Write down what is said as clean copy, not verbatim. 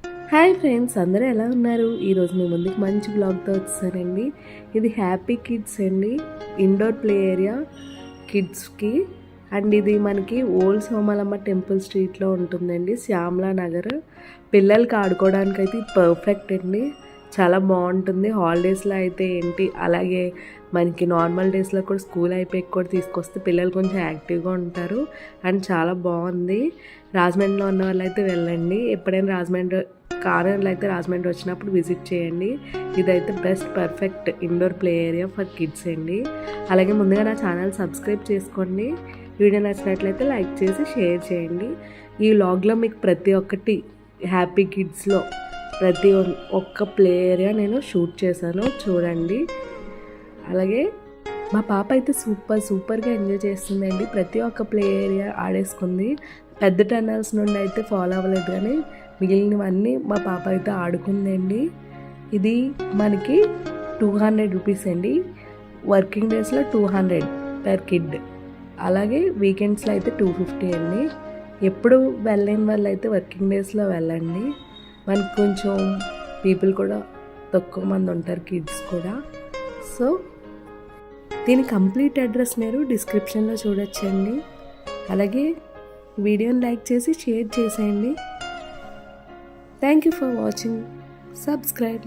Hi friends, అందరూ ఎలా ఉన్నారు? ఈరోజు మీ ముందుకు మంచి బ్లాగ్తో వచ్చేసానండి. ఇది హ్యాపీ కిడ్స్ అండి, ఇండోర్ ప్లే ఏరియా కిడ్స్కి. అండ్ ఇది మనకి ఓల్డ్ సోమలమ్మ టెంపుల్ స్ట్రీట్లో ఉంటుందండి, శ్యామలా నగర్. పిల్లలకి ఆడుకోవడానికి అయితే పర్ఫెక్ట్ అండి, చాలా బాగుంటుంది. హాలిడేస్లో అయితే ఏంటి, అలాగే మనకి నార్మల్ డేస్లో కూడా స్కూల్ అయిపోయి కూడా తీసుకొస్తే పిల్లలు కొంచెం యాక్టివ్గా ఉంటారు. అండ్ చాలా బాగుంది. రాజమండ్రిలో ఉన్న వాళ్ళు అయితే వెళ్ళండి. ఎప్పుడైనా కారణాలు అయితే రాజమండ్రి వచ్చినప్పుడు విజిట్ చేయండి. ఇదైతే best perfect indoor play area for kids అండి. అలాగే ముందుగా నా ఛానల్ సబ్స్క్రైబ్ చేసుకోండి. వీడియో నచ్చినట్లయితే లైక్ చేసి షేర్ చేయండి. ఈ వ్లాగ్లో మీకు ప్రతి ఒక్కటి హ్యాపీ కిడ్స్లో ప్రతి ఒక్క ప్లే ఏరియా నేను షూట్ చేశాను, చూడండి. అలాగే మా పాప అయితే సూపర్గా ఎంజాయ్ చేస్తుందండి. ప్రతి ఒక్క ప్లే ఏరియా ఆడేసుకుంది. పెద్ద టన్నల్స్ నుండి అయితే ఫాలో అవ్వలేదు, కానీ మిగిలినవన్నీ మా పాప అయితే ఆడుకుందండి. ఇది మనకి 200 రూపీస్ అండి. వర్కింగ్ డేస్లో 200 పర్ కిడ్, అలాగే వీకెండ్స్లో అయితే 250 అండి. ఎప్పుడు వెళ్ళని వాళ్ళు అయితే వర్కింగ్ డేస్లో వెళ్ళండి. మనకు కొంచెం పీపుల్ కూడా తక్కువ మంది ఉంటారు, కిడ్స్ కూడా. సో దీని కంప్లీట్ అడ్రస్ మీరు డిస్క్రిప్షన్లో చూడొచ్చండి. అలాగే వీడియోని లైక్ చేసి షేర్ చేసేయండి. Thank you for watching. Subscribe.